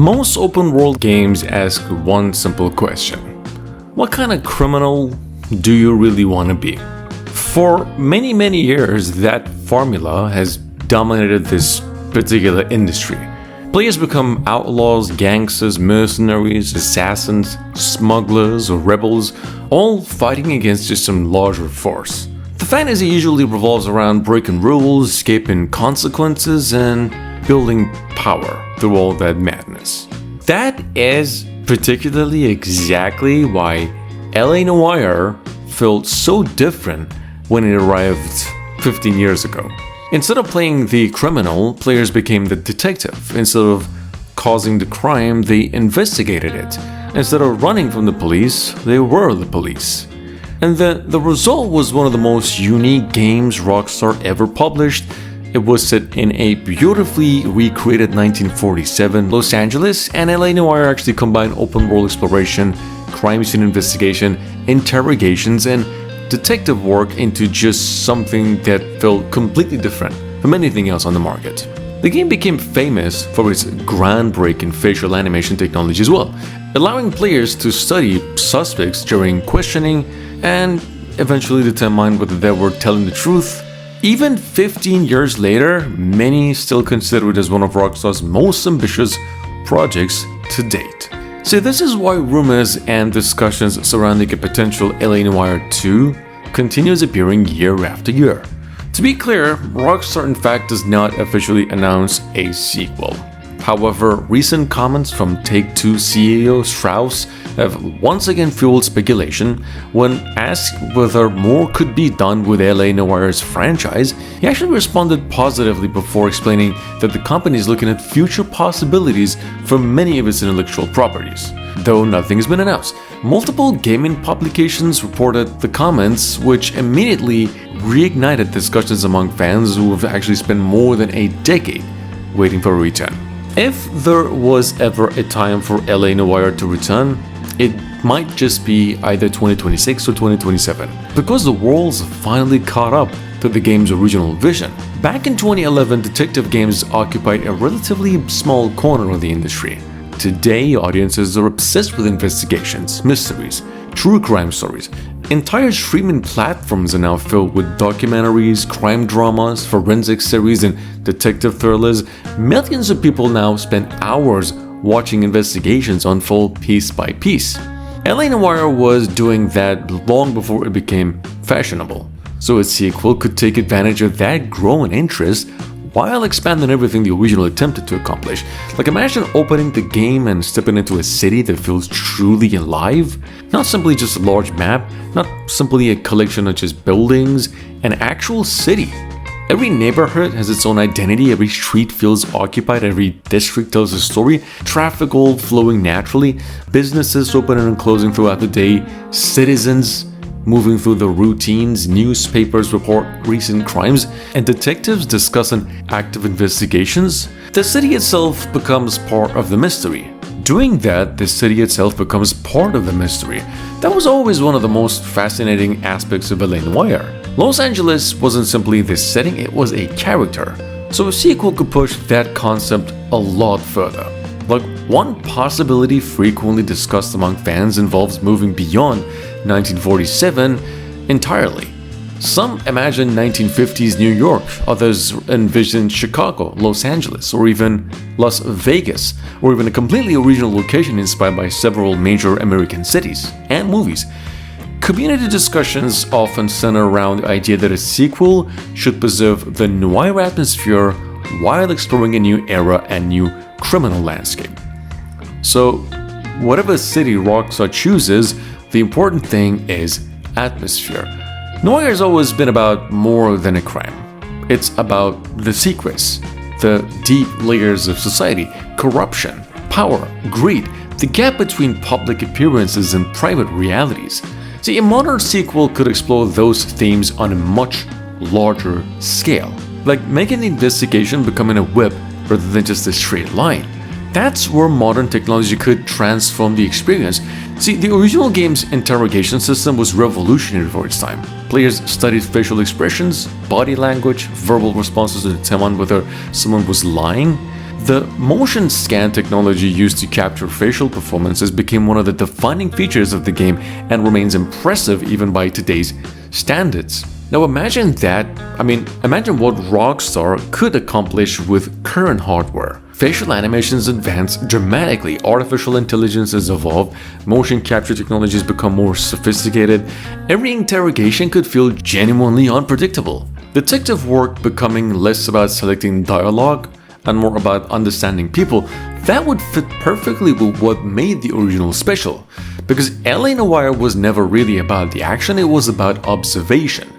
Most open-world games ask one simple question. What kind of criminal do you really want to be? For many years, that formula has dominated this particular industry. Players become outlaws, gangsters, mercenaries, assassins, smugglers, or rebels, all fighting against just some larger force. The fantasy usually revolves around breaking rules, escaping consequences, and building power through all that madness. That is particularly exactly why LA Noire felt so different when it arrived 15 years ago. Instead of playing the criminal, players became the detective. Instead of causing the crime, they investigated it. Instead of running from the police, they were the police. And the result was one of the most unique games Rockstar ever published. It was set in a beautifully recreated 1947 Los Angeles, and LA Noire actually combined open world exploration, crime scene investigation, interrogations, and detective work into just something that felt completely different from anything else on the market. The game became famous for its groundbreaking facial animation technology as well, allowing players to study suspects during questioning and eventually determine whether they were telling the truth. Even 15 years later, many still consider it as one of Rockstar's most ambitious projects to date. So this is why rumors and discussions surrounding a potential LA Noire 2 continues appearing year after year. To be clear, Rockstar in fact does not officially announce a sequel. However, recent comments from Take-Two CEO Strauss have once again fueled speculation. When asked whether more could be done with LA Noire's franchise, he actually responded positively before explaining that the company is looking at future possibilities for many of its intellectual properties. Though nothing has been announced, multiple gaming publications reported the comments, which immediately reignited discussions among fans who have actually spent more than a decade waiting for a return. If there was ever a time for LA Noire to return, it might just be either 2026 or 2027, because the world's finally caught up to the game's original vision. Back in 2011, detective games occupied a relatively small corner of the industry. Today, audiences are obsessed with investigations, mysteries, true crime stories. Entire streaming platforms are now filled with documentaries, crime dramas, forensic series, and detective thrillers. Millions of people now spend hours watching investigations unfold piece by piece. LA Noire was doing that long before it became fashionable, so a sequel could take advantage of that growing interest while expanding everything the original attempted to accomplish. Like, imagine opening the game and stepping into a city that feels truly alive. Not simply just a large map, not simply a collection of just buildings, an actual city. Every neighborhood has its own identity, every street feels occupied, every district tells a story, traffic all flowing naturally, businesses opening and closing throughout the day, citizens moving through the routines, newspapers report recent crimes, and detectives discussing active investigations. The city itself becomes part of the mystery. Doing that, the city itself becomes part of the mystery. That was always one of the most fascinating aspects of LA Noire. Los Angeles wasn't simply this setting, it was a character. So a sequel could push that concept a lot further. Like, one possibility frequently discussed among fans involves moving beyond 1947 entirely. Some imagine 1950s New York, others envision Chicago, Los Angeles, or even Las Vegas, or even a completely original location inspired by several major American cities and movies. Community discussions often center around the idea that a sequel should preserve the noir atmosphere while exploring a new era and new criminal landscape. So, whatever city Rockstar chooses, the important thing is atmosphere. Noire has always been about more than a crime. It's about the secrets, the deep layers of society, corruption, power, greed, the gap between public appearances and private realities. See, a modern sequel could explore those themes on a much larger scale, like making the investigation becoming a web rather than just a straight line. That's where modern technology could transform the experience. See, the original game's interrogation system was revolutionary for its time. Players studied facial expressions, body language, verbal responses to determine whether someone was lying. The motion scan technology used to capture facial performances became one of the defining features of the game and remains impressive even by today's standards. Now imagine imagine what Rockstar could accomplish with current hardware. Facial animations advance dramatically, artificial intelligence has evolved, motion capture technologies become more sophisticated, every interrogation could feel genuinely unpredictable. Detective work becoming less about selecting dialogue and more about understanding people, that would fit perfectly with what made the original special. Because LA Noire was never really about the action, it was about observation.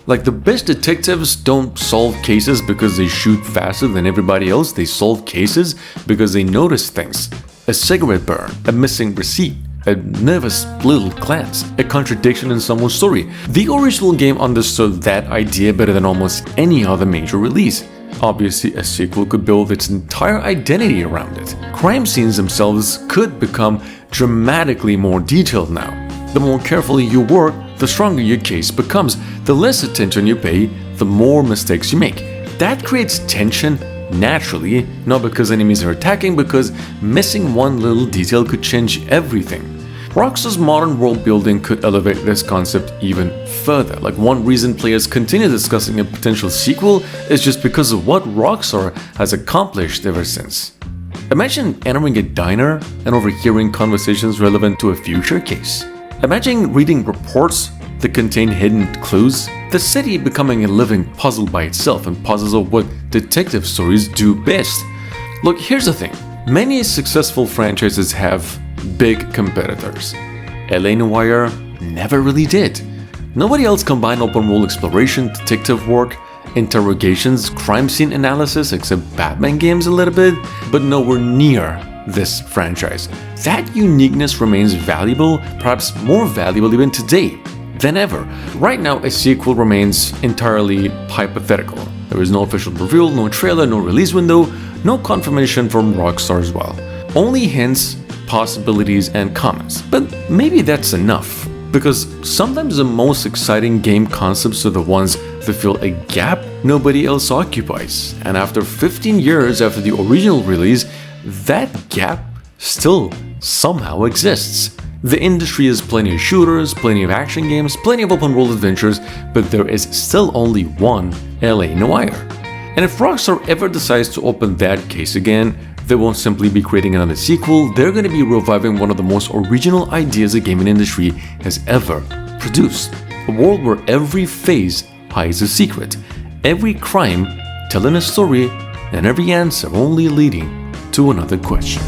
Like, the best detectives don't solve cases because they shoot faster than everybody else, they solve cases because they notice things. A cigarette burn, a missing receipt, a nervous little glance, a contradiction in someone's story. The original game understood that idea better than almost any other major release. Obviously, a sequel could build its entire identity around it. Crime scenes themselves could become dramatically more detailed now. The more carefully you work, the stronger your case becomes. The less attention you pay, the more mistakes you make. That creates tension naturally, not because enemies are attacking, because missing one little detail could change everything. Rockstar's modern world building could elevate this concept even further. Like, one reason players continue discussing a potential sequel is just because of what Rockstar has accomplished ever since. Imagine entering a diner and overhearing conversations relevant to a future case. Imagine reading reports that contain hidden clues. The city becoming a living puzzle by itself, and puzzles are what detective stories do best. Look, here's the thing. Many successful franchises have big competitors. LA Noire never really did. Nobody else combined open world exploration, detective work, interrogations, crime scene analysis, except Batman games a little bit, but nowhere near this franchise. That uniqueness remains valuable, perhaps more valuable even today than ever. Right now, a sequel remains entirely hypothetical. There is no official reveal, no trailer, no release window, no confirmation from Rockstar as well. Only hints, possibilities, and comments. But maybe that's enough, because sometimes the most exciting game concepts are the ones that fill a gap nobody else occupies. And after 15 years after the original release, that gap still somehow exists. The industry has plenty of shooters, plenty of action games, plenty of open world adventures, but there is still only one LA Noire. And if Rockstar ever decides to open that case again, they won't simply be creating another sequel, they're going to be reviving one of the most original ideas the gaming industry has ever produced. A world where every phase hides a secret, every crime telling a story, and every answer only leading to another question.